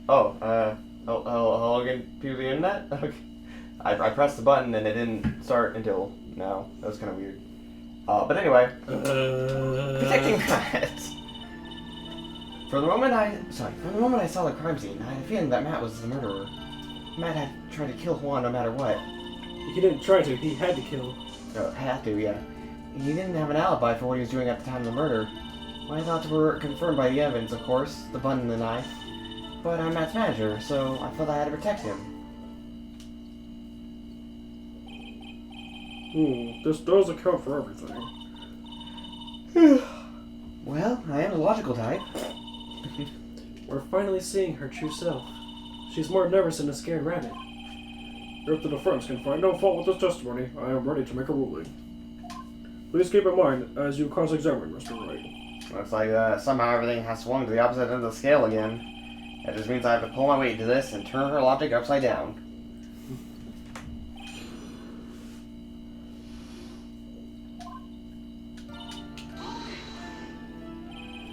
Oh, hello again, people of the internet? Okay. I pressed the button and it didn't start until now. That was kind of weird. But anyway. Protecting Matt. From the moment I saw the crime scene, I had a feeling that Matt was the murderer. Matt had tried to kill Juan no matter what. He didn't try to, he had to kill. Had to, yeah. He didn't have an alibi for what he was doing at the time of the murder. My thoughts were confirmed by the evidence, of course, the bun and the knife. But I'm Matt's manager, so I felt I had to protect him. This does account for everything. Well, I am the logical type. We're finally seeing her true self. She's more nervous than a scared rabbit. If the defense can find no fault with this testimony, I am ready to make a ruling. Please keep in mind as you cross-examine Mr. Wright. Looks like somehow everything has swung to the opposite end of the scale again. That just means I have to pull my weight into this and turn her logic upside down.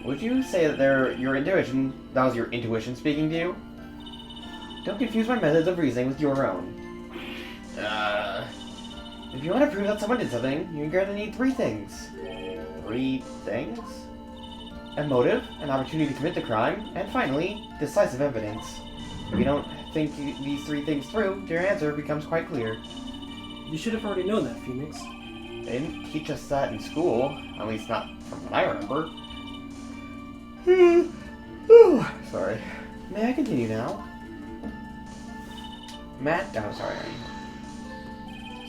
Would you say that that was your intuition speaking to you? Don't confuse my methods of reasoning with your own. If you want to prove that someone did something, you're going to need three things. Three things? A motive, an opportunity to commit the crime, and finally, decisive evidence. If you don't think these three things through, your answer becomes quite clear. You should have already known that, Phoenix. They didn't teach us that in school, at least not from what I remember. Sorry. May I continue now? Matt? Oh, sorry.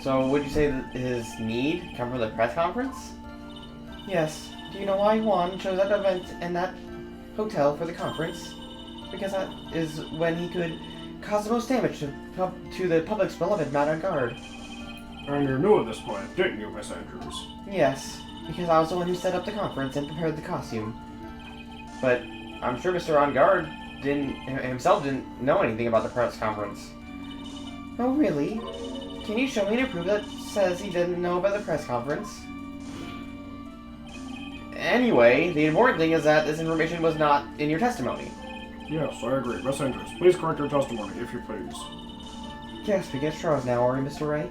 So, would you say that his need come from the press conference? Yes. Do you know why Juan chose that event and that hotel for the conference? Because that is when he could cause the most damage to the public's beloved Matt on Guard. And you knew at this point, didn't you, Miss Andrews? Yes, because I was the one who set up the conference and prepared the costume. But I'm sure Mr. On Guard himself didn't know anything about the press conference. Oh, really? Can you show me any proof that says he didn't know about the press conference? Anyway, the important thing is that this information was not in your testimony. Yes, I agree. Miss Andrews, please correct your testimony, if you please. Yes, we get straws now, are we, Mr. Wright?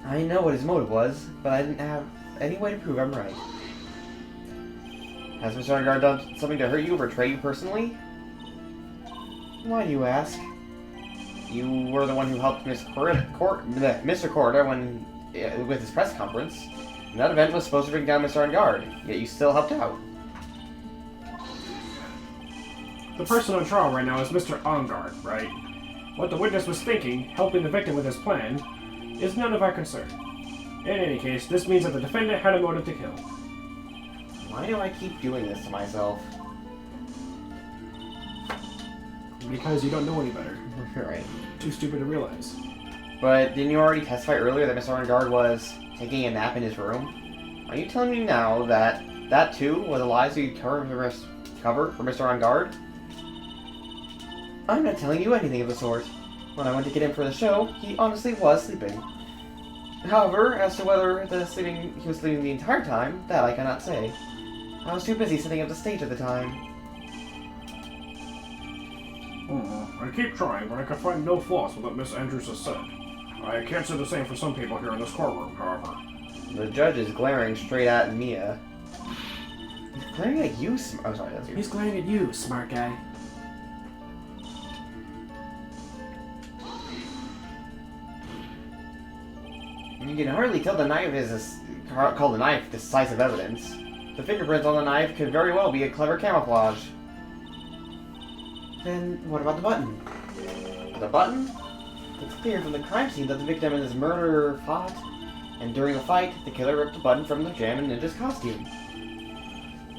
I know what his motive was, but I didn't have any way to prove I'm right. Has Mr. Ungard done something to hurt you or betray you personally? Why do you ask? You were the one who helped Mr. Corda with his press conference. And that event was supposed to bring down Mr. Ungard, yet you still helped out. The person on trial right now is Mr. Ongard, right? What the witness was thinking, helping the victim with his plan, is none of our concern. In any case, this means that the defendant had a motive to kill. Why do I keep doing this to myself? Because you don't know any better. Right. Too stupid to realize. But didn't you already testify earlier that Mr. Ongard was taking a nap in his room? Are you telling me now that that too was a lie so you cover for Mr. Ongard? I'm not telling you anything of the sort. When I went to get him for the show, he honestly was sleeping. However, as to whether he was sleeping the entire time, that I cannot say. I was too busy setting up the stage at the time. I keep trying, but I can find no flaws with what Miss Andrews has said. I can't say the same for some people here in this courtroom, however. The judge is glaring straight at Mia. He's glaring at you, oh, sorry, that's you. He's glaring at you, smart guy. You can hardly tell the knife is called the knife decisive evidence. The fingerprints on the knife could very well be a clever camouflage. Then what about the button? The button? It's clear from the crime scene that the victim and his murderer fought, and during the fight, the killer ripped the button from the Jam Ninja's costume.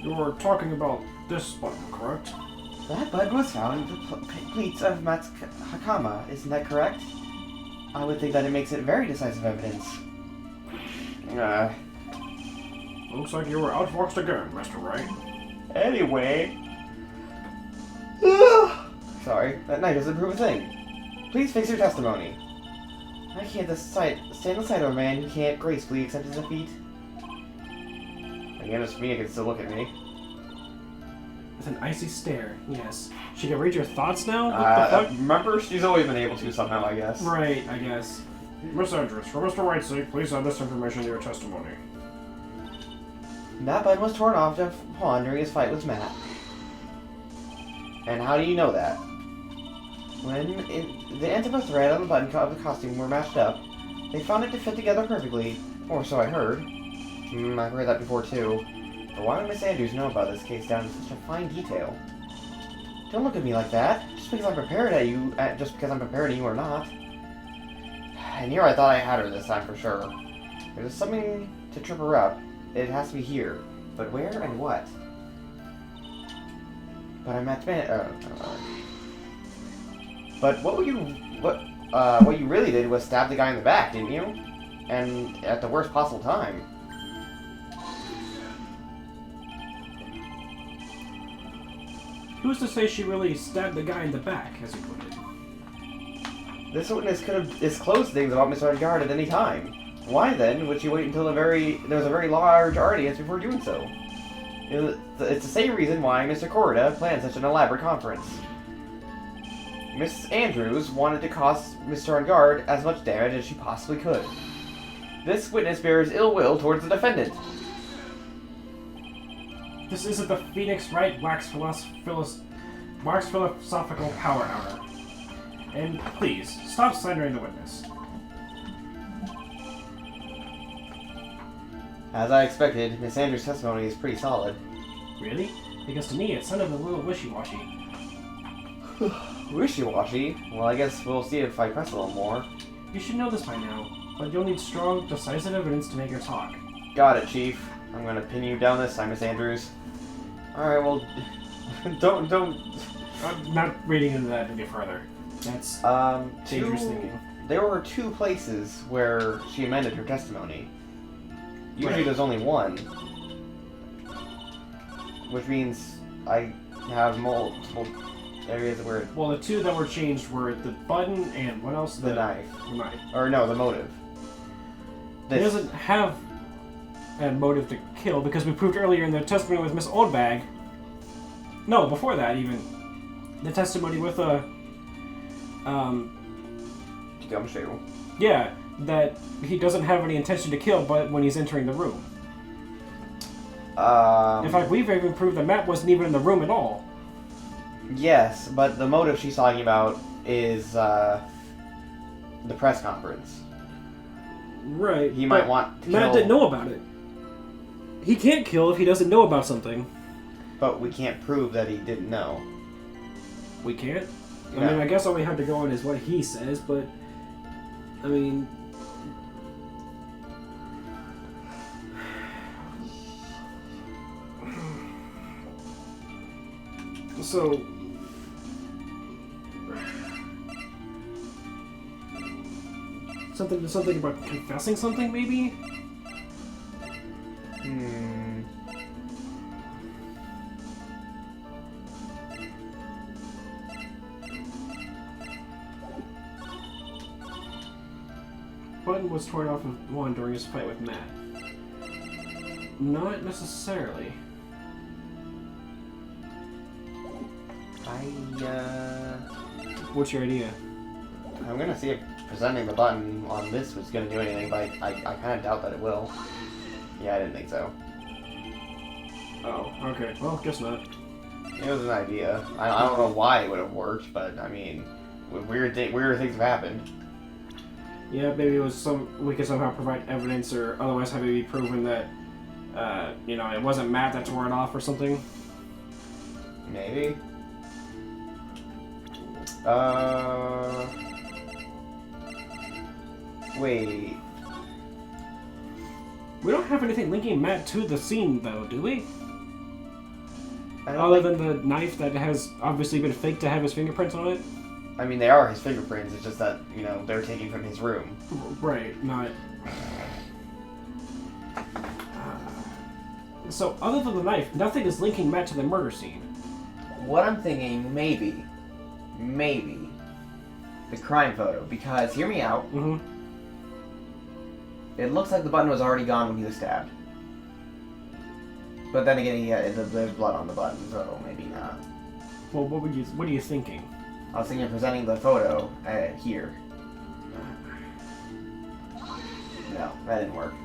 You're talking about this button, correct? That button was found in the pleats of Matt's Hakama, isn't that correct? I would think that it makes it very decisive evidence. Looks like you were outfoxed again, Mr. Wright. Anyway... Sorry, that knife doesn't prove a thing. Please fix your testimony. I can't stand the sight of a man who can't gracefully accept his defeat. Again, it's me, I can still look at me. With an icy stare, yes. She can read your thoughts now? What the fuck? Remember, she's always been able to somehow, I guess. Right, I guess. Miss Andrews, for Mr. Wright's sake, please add this information to your testimony. That button was torn off Jeff Pawn during his fight with Matt. And how do you know that? When the ends of a thread on the button of the costume were matched up, they found it to fit together perfectly, or so I heard. I've heard that before too. But why would Miss Andrews know about this case down to such a fine detail? Don't look at me like that. Just because I'm prepared at you or not. And here I thought I had her this time for sure. There's something to trip her up. It has to be here. But where and what? But I'm at But what you really did was stab the guy in the back, didn't you? And at the worst possible time. Who's to say she really stabbed the guy in the back, as you put it? This witness could have disclosed things about Miss Guard at any time. Why then would she wait until there was a very large audience before doing so? It's the same reason why Mr. Corrida planned such an elaborate conference. Miss Andrews wanted to cause Mr. Guard as much damage as she possibly could. This witness bears ill will towards the defendant. This isn't the Phoenix Wright wax philosophical power hour. And please, stop slandering the witness. As I expected, Miss Andrews' testimony is pretty solid. Really? Because to me it sounded a little wishy-washy. Wishy-washy? Well, I guess we'll see if I press a little more. You should know this by now, but you'll need strong, decisive evidence to make your talk. Got it, Chief. I'm gonna pin you down this time, Miss Andrews. Alright, well, don't... I'm not reading into that any further. That's dangerous thinking. There were 2 places where she amended her testimony. Usually there's only one. Which means I have multiple areas where... Well, the 2 that were changed were the button and what else? The knife. The knife. Or no, the motive. He doesn't have a motive to kill because we proved earlier in the testimony with Miss Oldbag. No, before that even. The testimony with Gumshoe. Yeah, that he doesn't have any intention to kill, but when he's entering the room. In fact, we've even proved that Matt wasn't even in the room at all. Yes, but the motive she's talking about is the press conference. Right. He might want to kill... Matt didn't know about it. He can't kill if he doesn't know about something. But we can't prove that he didn't know. We can't? No. I mean, I guess all we have to go on is what he says, but... I mean... So... Something about confessing something, maybe? Button was torn off of one during his fight with Matt. Not necessarily. What's your idea? I'm gonna see if presenting the button on this was gonna do anything, but I kind of doubt that it will. Yeah, I didn't think so. Oh, okay. Well, guess not. It was an idea. I don't know why it would have worked, but I mean, weird things have happened. Yeah, maybe it was we could somehow provide evidence, or otherwise have it be proven that, it wasn't Matt that tore it off or something. Maybe. Wait. We don't have anything linking Matt to the scene, though, do we? Other than the knife that has obviously been faked to have his fingerprints on it? I mean, they are his fingerprints, it's just that, they're taken from his room. Right, not... So, other than the knife, nothing is linking Matt to the murder scene. What I'm thinking, maybe, the crime photo, because, hear me out, it looks like the button was already gone when he was stabbed. But then again, there's blood on the button, so maybe not. Well, what are you thinking? I was thinking of presenting the photo here. No, that didn't work.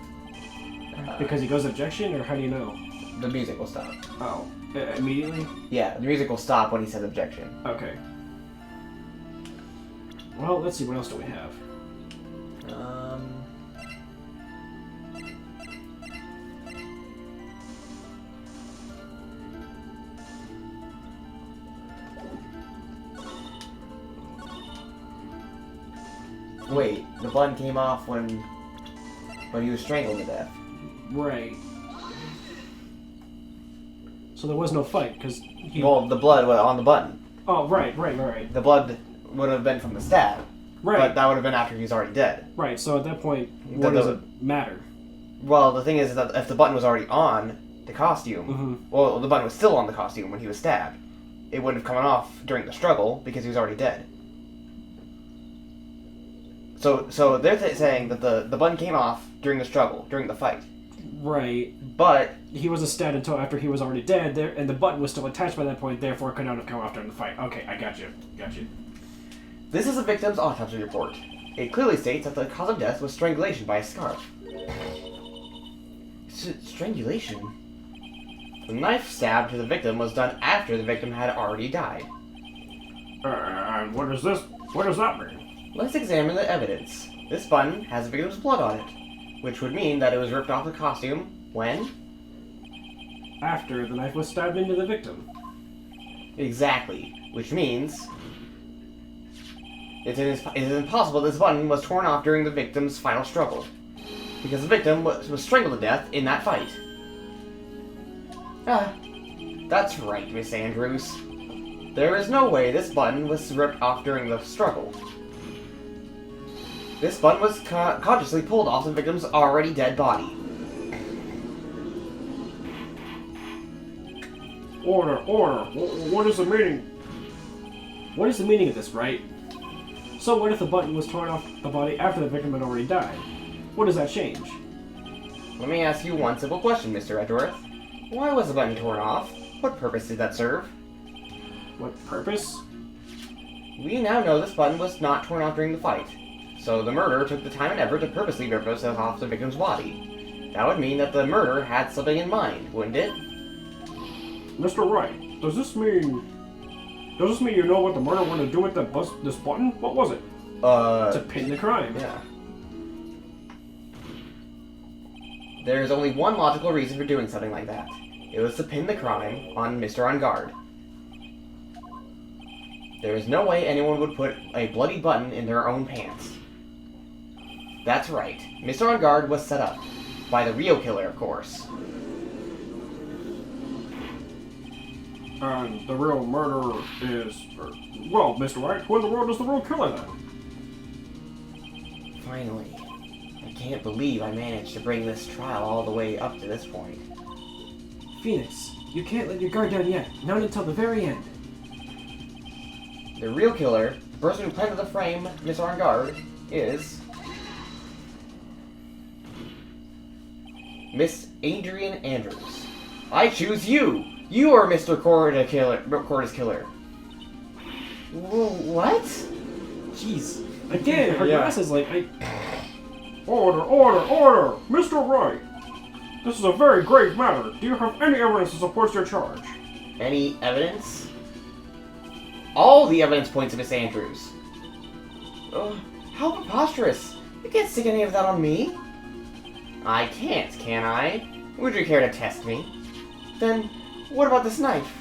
Because he goes objection, or how do you know? The music will stop. Oh, immediately? Yeah, the music will stop when he says objection. Okay. Well, let's see, what else do we have? Wait, the button came off when he was strangled to death. Right. So there was no fight, because he... Well, the blood was on the button. Oh, right. The blood would have been from the stab. Right. But that would have been after he was already dead. Right, so at that point, what does it matter? Well, the thing is that if the button was already on the costume, well, the button was still on the costume when he was stabbed, it wouldn't have come off during the struggle because he was already dead. So they're saying that the button came off during the struggle, during the fight. Right. But he wasn't stabbed until after he was already dead, and the button was still attached by that point, therefore it could not have come off during the fight. Okay, I got you. This is the victim's autopsy report. It clearly states that the cause of death was strangulation by a scarf. Strangulation? The knife stab to the victim was done after the victim had already died. What is this? What does that mean? Let's examine the evidence. This button has the victim's blood on it, which would mean that it was ripped off the costume when? After the knife was stabbed into the victim. Exactly, which means it is impossible this button was torn off during the victim's final struggle, because the victim was strangled to death in that fight. Ah, that's right, Miss Andrews. There is no way this button was ripped off during the struggle. This button was consciously pulled off the victim's already dead body. Order! What is the meaning? What is the meaning of this, Wright? So what if the button was torn off the body after the victim had already died? What does that change? Let me ask you one simple question, Mr. Edgeworth. Why was the button torn off? What purpose did that serve? What purpose? We now know this button was not torn off during the fight, so the murderer took the time and effort to purposely rip itself off the victim's body. That would mean that the murderer had something in mind, wouldn't it? Mr. Wright, does this mean you know what the murderer wanted to do with this button? What was it? To pin the crime. Yeah. There is only one logical reason for doing something like that. It was to pin the crime on Mr. On Guard. There is no way anyone would put a bloody button in their own pants. That's right. Mr. On Guard was set up. By the real killer, of course. And the real murderer is... well, Mr. Wright, who in the world is the real killer then? Finally. I can't believe I managed to bring this trial all the way up to this point. Phoenix, you can't let your guard down yet. Not until the very end. The real killer, the person who planted the frame, Mr. On Guard, is... Miss Adrian Andrews. I choose you! You are Mr. Corda's killer. What? Jeez. Again, her Yeah. glasses like... Order! Mr. Wright! This is a very grave matter. Do you have any evidence that supports your charge? Any evidence? All the evidence points to Miss Andrews. How preposterous! You can't stick any of that on me. I can't, can I? Would you care to test me? Then, what about this knife?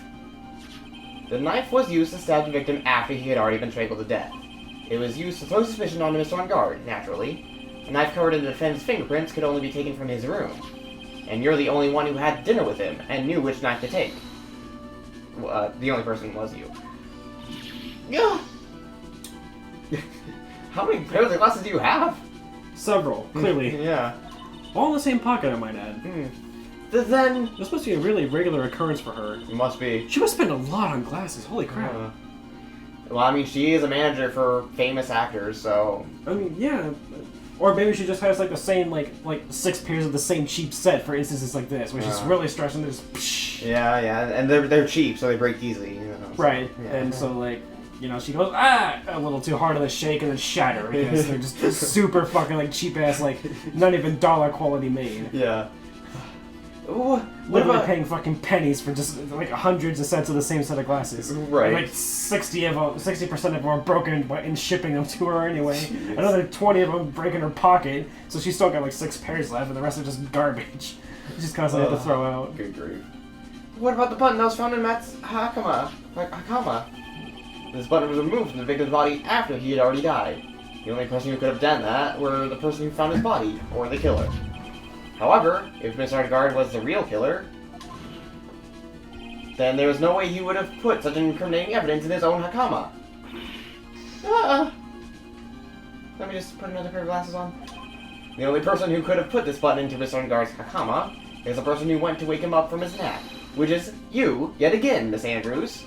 The knife was used to stab the victim after he had already been strangled to death. It was used to throw suspicion on Mr. On Guard, naturally. A knife covered in the defendant's fingerprints could only be taken from his room. And you're the only one who had dinner with him and knew which knife to take. The only person was you. Yeah. How many pairs of glasses do you have? Several, clearly. Yeah. All in the same pocket, I might add. Then... This must be a really regular occurrence for her. It must be. She must spend a lot on glasses, holy crap. Well, I mean, she is a manager for famous actors, so... I mean, yeah. Or maybe she just has like the same like 6 pairs of the same cheap set for instances like this, where she's really stressed and there's. Yeah, and they're cheap, so they break easily. You know, so, right, yeah. and so like. You know, she goes, a little too hard on the shake and then shatter because they're just super fucking, like, cheap-ass, like, not even dollar quality made. Yeah. What Literally about... paying fucking pennies for just, like, hundreds of sets of the same set of glasses. Right. And, like, 60% of them are broken in shipping them to her anyway. Jeez. Another 20 of them break in her pocket, so she's still got, like, 6 pairs left, and the rest are just garbage. She just constantly have to throw out. Good grief. What about the button that was found in Matt's Hakama? This button was removed from the victim's body after he had already died. The only person who could have done that were the person who found his body, or the killer. However, if Mr. Guard was the real killer, then there was no way he would have put such incriminating evidence in his own Hakama. Let me just put another pair of glasses on. The only person who could have put this button into Mr. Guard's Hakama is the person who went to wake him up from his nap, which is you, yet again, Miss Andrews.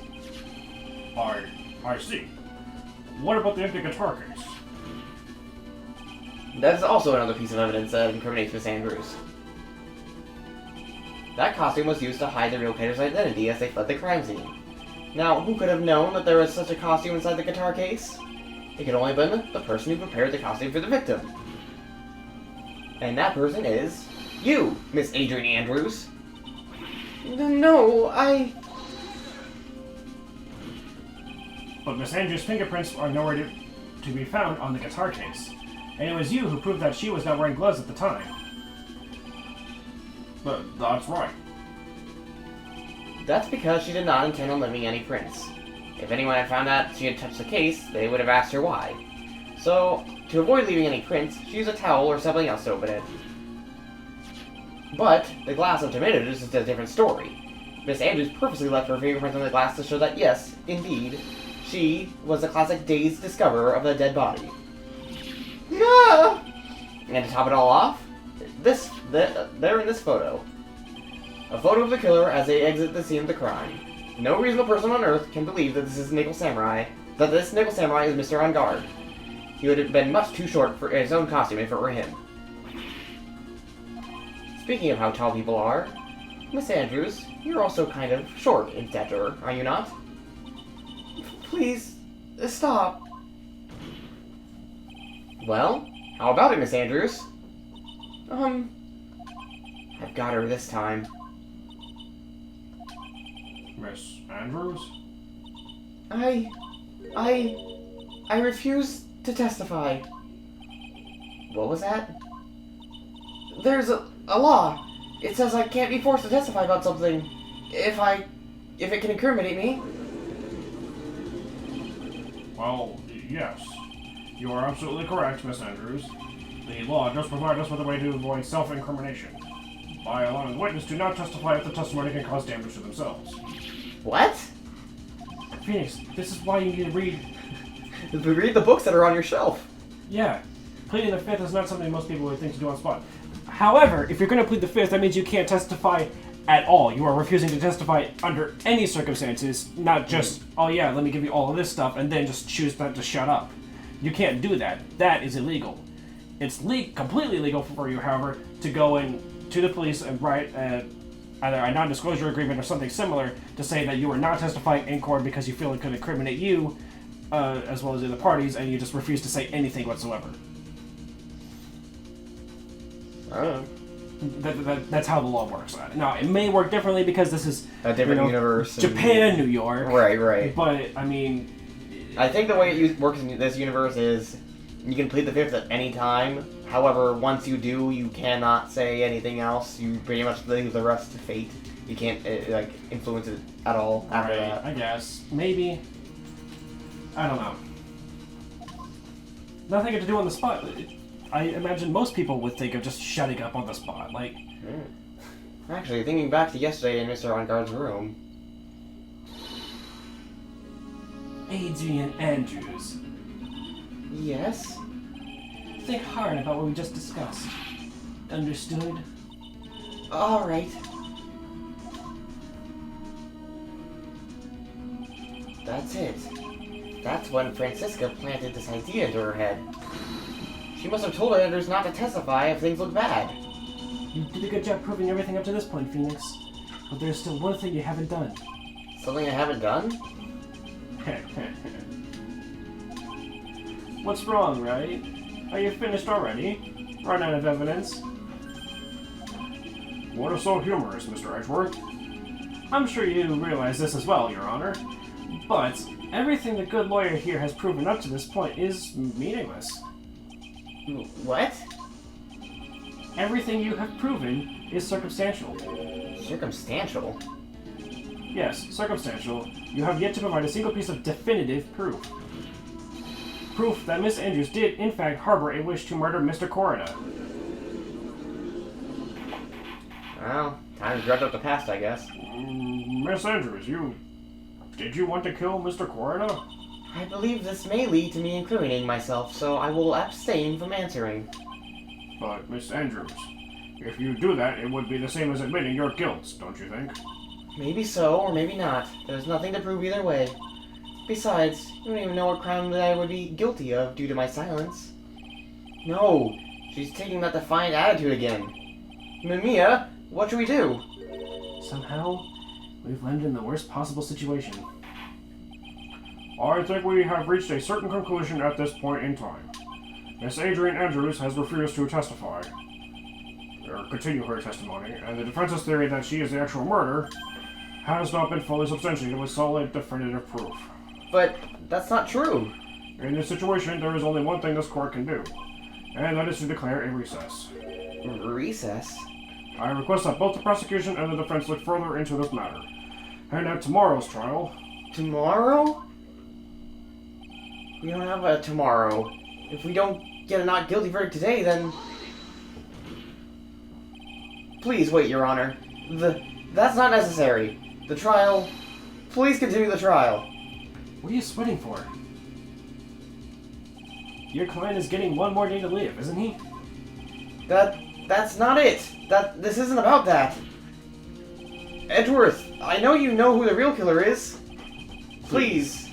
I see. What about the empty guitar case? That is also another piece of evidence that incriminates Miss Andrews. That costume was used to hide the real killer's identity as they fled the crime scene. Now, who could have known that there was such a costume inside the guitar case? It could only have been the person who prepared the costume for the victim. And that person is... you, Miss Adrian Andrews. No, But Miss Andrews' fingerprints are nowhere to be found on the guitar case. And it was you who proved that she was not wearing gloves at the time. But that's right. That's because she did not intend on leaving any prints. If anyone had found out she had touched the case, they would have asked her why. So, to avoid leaving any prints, she used a towel or something else to open it. But the glass of tomatoes is a different story. Miss Andrews purposely left her fingerprints on the glass to show that, yes, indeed, she was the classic dazed discoverer of the dead body. No! And to top it all off, there in this photo. A photo of the killer as they exit the scene of the crime. No reasonable person on Earth can believe that this is Nickel Samurai, is Mr. On Guard. He would have been much too short for his own costume if it were him. Speaking of how tall people are, Miss Andrews, you're also kind of short in stature, are you not? Please, stop. Well, how about it, Miss Andrews? I've got her this time. Miss Andrews? I refuse to testify. What was that? There's a law. It says I can't be forced to testify about something if it can incriminate me. Well, yes. You are absolutely correct, Miss Andrews. The law does provide us with a way to avoid self-incrimination by allowing the witness to not testify if the testimony can cause damage to themselves. What? Phoenix, this is why you need to read... Read the books that are on your shelf. Yeah. Pleading the fifth is not something most people would think to do on spot. However, if you're going to plead the fifth, that means you can't testify at all. You are refusing to testify under any circumstances, not just, oh yeah, let me give you all of this stuff, and then just choose not to shut up. You can't do that. That is illegal. It's completely legal for you, however, to go in to the police and write either a non-disclosure agreement or something similar to say that you are not testifying in court because you feel it could incriminate you, as well as the other parties, and you just refuse to say anything whatsoever. That's how the law works. Now, it may work differently because this is a different universe. Japan, New York. Right. But, I mean... I think the way it works in this universe is you can plead the fifth at any time. However, once you do, you cannot say anything else. You pretty much leave the rest to fate. You can't, influence it at all after that. I guess. Maybe. I don't know. Nothing to do on the spot. I imagine most people would think of just shutting up on the spot, like... Actually, thinking back to yesterday in Mr. On Guard's room... Adrian Andrews. Yes? Think hard about what we just discussed. Understood? Alright. That's it. That's when Francisca planted this idea into her head. She must have told her others not to testify if things look bad. You did a good job proving everything up to this point, Phoenix. But there's still one thing you haven't done. Something I haven't done? What's wrong, Wright? Are you finished already? Run out of evidence? What is so humorous, Mr. Edgeworth? I'm sure you realize this as well, Your Honor. But everything the good lawyer here has proven up to this point is meaningless. What? Everything you have proven is circumstantial. Circumstantial? Yes, circumstantial. You have yet to provide a single piece of definitive proof. Proof that Miss Andrews did, in fact, harbor a wish to murder Mr. Corona. Well, time to dredge up the past, I guess. Miss Andrews, did you want to kill Mr. Corona? I believe this may lead to me incriminating myself, so I will abstain from answering. But, Miss Andrews, if you do that, it would be the same as admitting your guilt, don't you think? Maybe so, or maybe not. There's nothing to prove either way. Besides, you don't even know what crime that I would be guilty of due to my silence. No, she's taking that defiant attitude again. Mia, what should we do? Somehow, we've landed in the worst possible situation. I think we have reached a certain conclusion at this point in time. Miss Adrian Andrews has refused to testify, or continue her testimony, and the defense's theory that she is the actual murderer has not been fully substantiated with solid, definitive proof. But that's not true. In this situation, there is only one thing this court can do, and that is to declare a recess. Recess? I request that both the prosecution and the defense look further into this matter. And at tomorrow's trial... Tomorrow? We don't have a tomorrow. If we don't get a not guilty verdict today, then... Please wait, Your Honor. That's not necessary. The trial... Please continue the trial. What are you sweating for? Your client is getting one more day to live, isn't he? That's not it. This isn't about that. Edgeworth, I know you know who the real killer is. Please.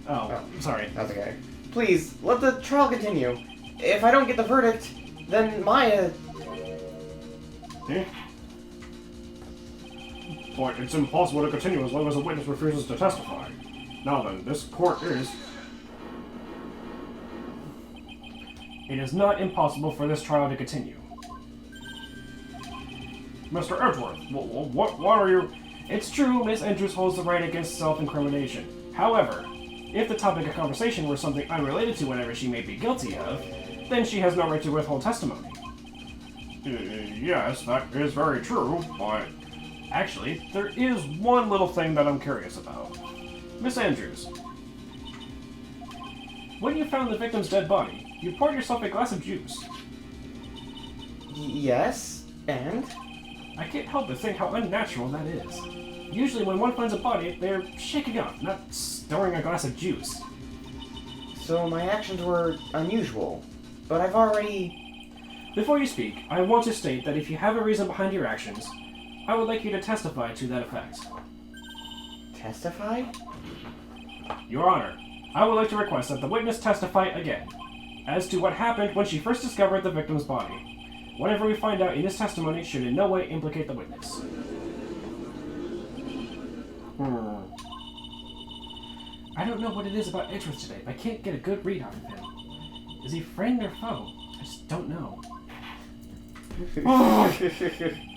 Oh, sorry. That's okay. Please, let the trial continue. If I don't get the verdict, then Maya... Eh? But it's impossible to continue as long as a witness refuses to testify. Now then, this court is... It is not impossible for this trial to continue. Mr. Edgeworth, what are you... It's true, Miss Andrews holds the right against self-incrimination. However, if the topic of conversation were something unrelated to whatever she may be guilty of, then she has no right to withhold testimony. Yes, that is very true, but... Actually, there is one little thing that I'm curious about. Miss Andrews, when you found the victim's dead body, you poured yourself a glass of juice. Yes, and? I can't help but think how unnatural that is. Usually when one finds a body, they're shaking up, not stirring a glass of juice. So my actions were unusual, but I've already... Before you speak, I want to state that if you have a reason behind your actions, I would like you to testify to that effect. Testify? Your Honor, I would like to request that the witness testify again, as to what happened when she first discovered the victim's body. Whatever we find out in this testimony should in no way implicate the witness. I don't know what it is about Edgeworth today, but I can't get a good read off of him. Is he friend or foe? I just don't know.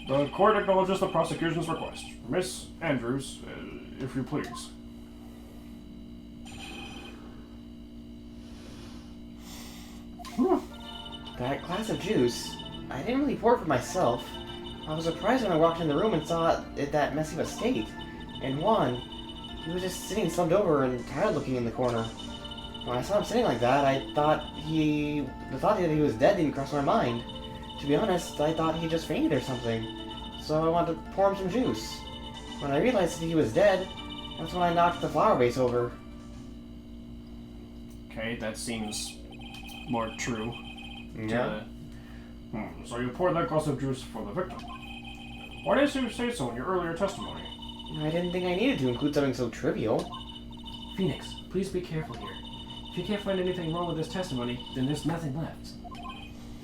The court acknowledges the prosecution's request. Miss Andrews, if you please. That glass of juice, I didn't really pour it for myself. I was surprised when I walked in the room and saw it that messy of a state. And Juan, he was just sitting slumped over and tired looking in the corner. When I saw him sitting like that, the thought that he was dead didn't cross my mind. To be honest, I thought he just fainted or something. So I wanted to pour him some juice. When I realized that he was dead, that's when I knocked the flower vase over. Okay, that seems more true. Yeah. So you poured that glass of juice for the victim. Why didn't you say so in your earlier testimony? I didn't think I needed to include something so trivial. Phoenix, please be careful here. If you can't find anything wrong with this testimony, then there's nothing left.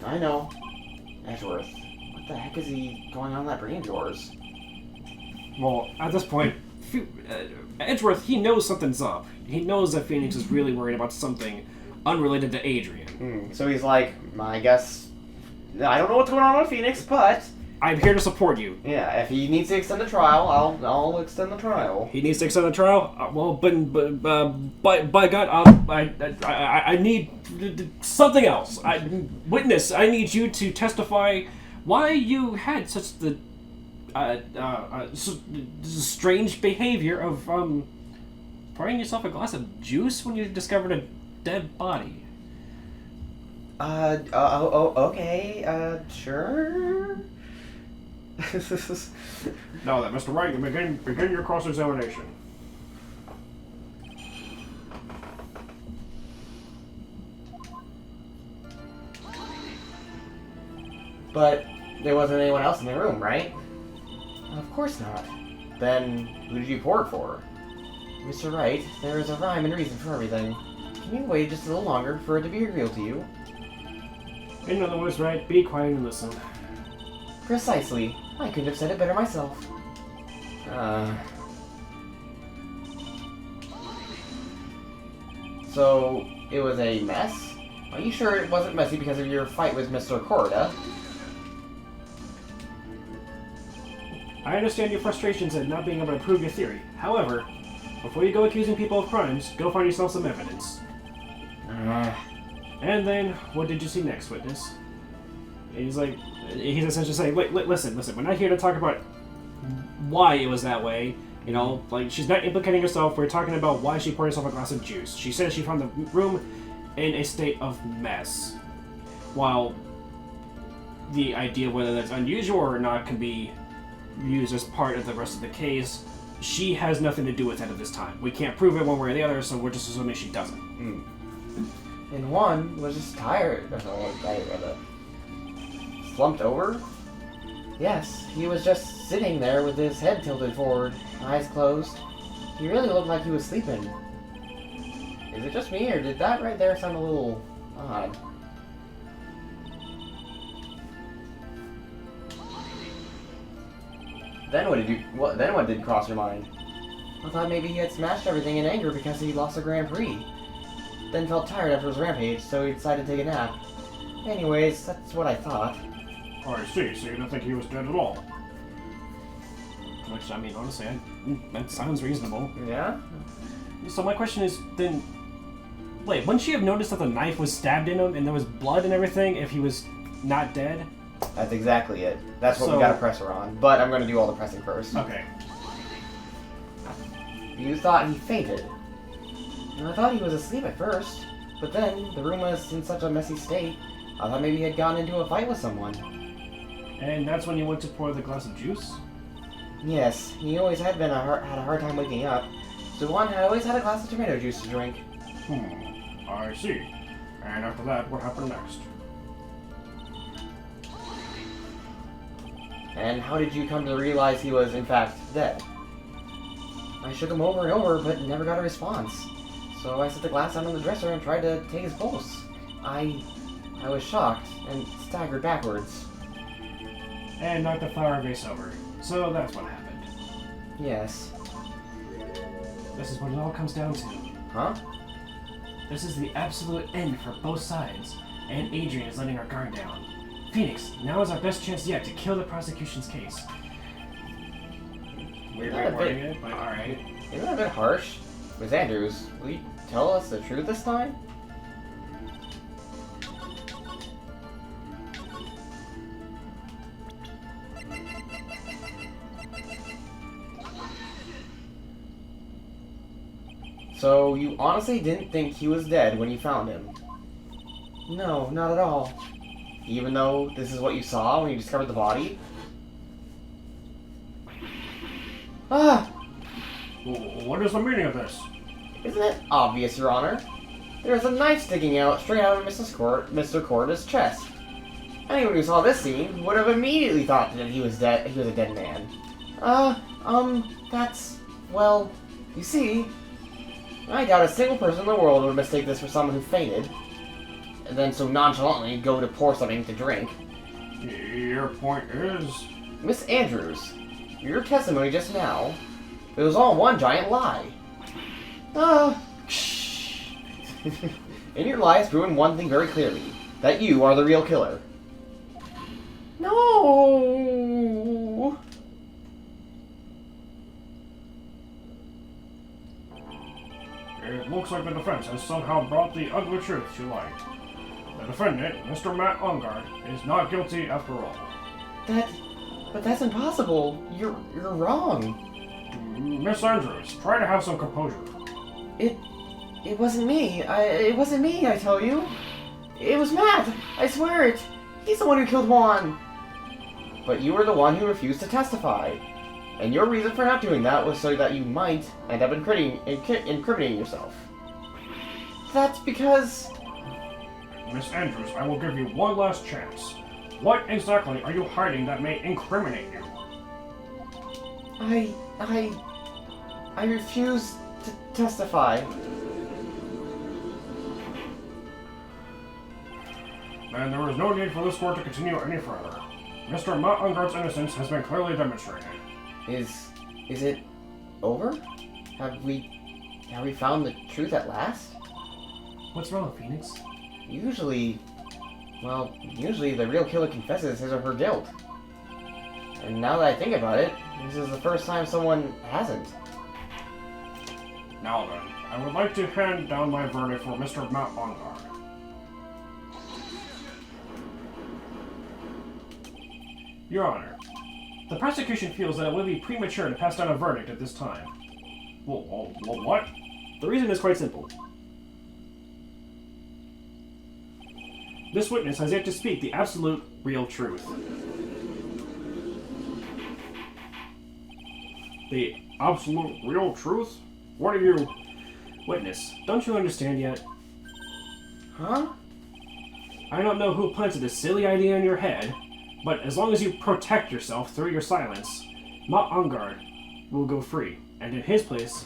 I know. Edgeworth. What the heck is he going on in that brain of yours? Well, at this point, Edgeworth, he knows something's up. He knows that Phoenix is really worried about something unrelated to Adrian. So he's like, I guess... I don't know what's going on with Phoenix, but... I'm here to support you. Yeah, if he needs to extend the trial, I'll extend the trial. He needs to extend the trial? By God, I need something else. Witness, I need you to testify why you had such the strange behavior of pouring yourself a glass of juice when you discovered a dead body. Okay, sure. Now then, Mr. Wright, you begin your cross-examination. But there wasn't anyone else in the room, right? Of course not. Then, who did you pour it for? Mr. Wright, there is a rhyme and reason for everything. Can you wait just a little longer for it to be revealed to you? In other words, Wright, be quiet and listen. Precisely. I couldn't have said it better myself. So, it was a mess? Are you sure it wasn't messy because of your fight with Mr. Corda? I understand your frustrations at not being able to prove your theory. However, before you go accusing people of crimes, go find yourself some evidence. And then, what did you see next, witness? He's essentially saying, wait, listen, we're not here to talk about why it was that way. You know, like, she's not implicating herself, we're talking about why she poured herself a glass of juice. She says she found the room in a state of mess. While the idea whether that's unusual or not can be used as part of the rest of the case, she has nothing to do with that at this time. We can't prove it one way or the other, so we're just assuming she doesn't. And one was just tired. Slumped over? Yes, he was just sitting there with his head tilted forward, eyes closed. He really looked like he was sleeping. Is it just me, or did that right there sound a little odd? Then what did cross your mind? I thought maybe he had smashed everything in anger because he lost the Grand Prix. Then felt tired after his rampage, so he decided to take a nap. Anyways, that's what I thought. Oh, I see. So you don't think he was dead at all? Which, I mean, honestly, that sounds reasonable. Yeah? So my question is, then... Wait, wouldn't she have noticed that the knife was stabbed in him and there was blood and everything if he was not dead? That's exactly it. That's what we gotta press her on. But I'm gonna do all the pressing first. Okay. You thought he fainted. And I thought he was asleep at first. But then, the room was in such a messy state, I thought maybe he had gotten into a fight with someone. And that's when you went to pour the glass of juice? Yes, he always had had a hard time waking up. So one had always had a glass of tomato juice to drink. I see. And after that, what happened next? And how did you come to realize he was, in fact, dead? I shook him over and over, but never got a response. So I set the glass down on the dresser and tried to take his pulse. I was shocked and staggered backwards. And knocked the flower vase over. So that's what happened. Yes. This is what it all comes down to. Huh? This is the absolute end for both sides, and Adrian is letting our guard down. Phoenix, now is our best chance yet to kill the prosecution's case. Weird way of wording it, but alright. Isn't that a bit harsh? Miss Andrews, will you tell us the truth this time? So, you honestly didn't think he was dead when you found him? No, not at all. Even though this is what you saw when you discovered the body? Ah! What is the meaning of this? Isn't it obvious, Your Honor? There's a knife sticking out straight out of Mr. Corda's chest. Anyone who saw this scene would have immediately thought that he was dead. He was a dead man. That's, well, you see, I doubt a single person in the world would mistake this for someone who fainted. and then so nonchalantly go to pour something to drink. Your point is... Miss Andrews, your testimony just now, it was all one giant lie. And your lie has proven one thing very clearly, that you are the real killer. No. It looks like the defense has somehow brought the ugly truth to light. The defendant, Mr. Matt Ungard, is not guilty after all. But that's impossible. You're wrong. Miss Andrews, try to have some composure. It wasn't me. It wasn't me, I tell you. It was Matt. I swear it. He's the one who killed Juan. But you were the one who refused to testify. And your reason for not doing that was so that you might end up incriminating yourself. That's because... Miss Andrews, I will give you one last chance. What exactly are you hiding that may incriminate you? I refuse to testify. Then there is no need for this court to continue any further. Mr. Matt Ungard's innocence has been clearly demonstrated. Is it over? Have we found the truth at last? What's wrong, Phoenix? Usually the real killer confesses his or her guilt. And now that I think about it, this is the first time someone hasn't. Now then, I would like to hand down my verdict for Mr. Matt Ungard. Your Honor, the prosecution feels that it would be premature to pass down a verdict at this time. Well, what? The reason is quite simple. This witness has yet to speak the absolute, real truth. The absolute real truth? What are you... Witness, don't you understand yet? Huh? I don't know who planted this silly idea in your head, but as long as you protect yourself through your silence, Matt Ungard will go free, and in his place,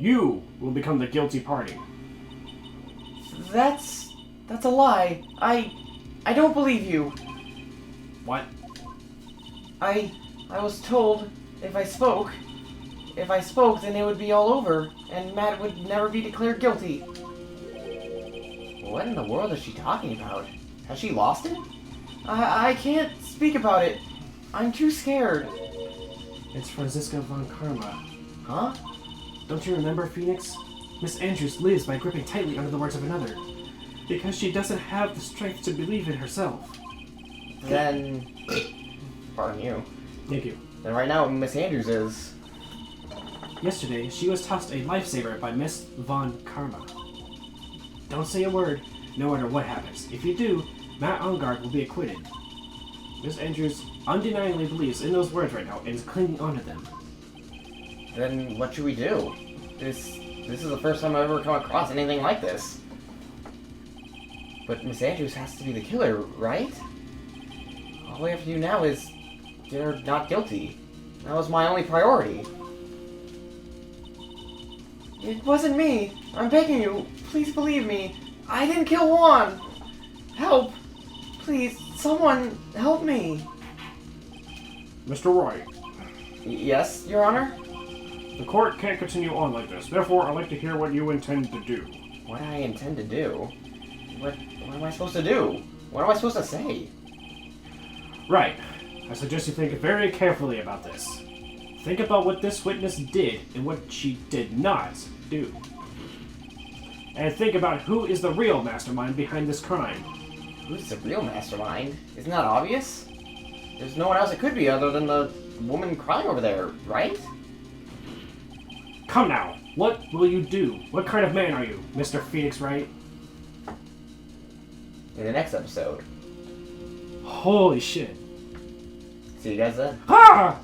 you will become the guilty party. That's a lie. I don't believe you. What? I was told if I spoke, then it would be all over, and Matt would never be declared guilty. What in the world is she talking about? Has she lost it? I can't speak about it. I'm too scared. It's Franziska von Karma. Huh? Don't you remember, Phoenix? Miss Andrews lives by gripping tightly under the words of another, because she doesn't have the strength to believe in herself. Then... Pardon you. Thank you. Then right now, Miss Andrews is... Yesterday, she was tossed a lifesaver by Miss von Karma. Don't say a word, no matter what happens. If you do, Matt Ungard will be acquitted. Miss Andrews undeniably believes in those words right now and is clinging onto them. Then what should we do? This is the first time I've ever come across anything like this. But Miss Andrews has to be the killer, right? All we have to do now is get her not guilty. That was my only priority. It wasn't me. I'm begging you. Please believe me. I didn't kill Juan. Help. Please, someone help me. Mr. Wright. Yes, Your Honor? The court can't continue on like this. Therefore, I'd like to hear what you intend to do. What I intend to do? What am I supposed to do? What am I supposed to say? Right. I suggest you think very carefully about this. Think about what this witness did and what she did not do. And think about who is the real mastermind behind this crime. Who's the real mastermind? Isn't that obvious? There's no one else it could be other than the woman crying over there, right? Come now, what will you do? What kind of man are you, Mr. Phoenix Wright? In the next episode. Holy shit. See you guys then. Ah!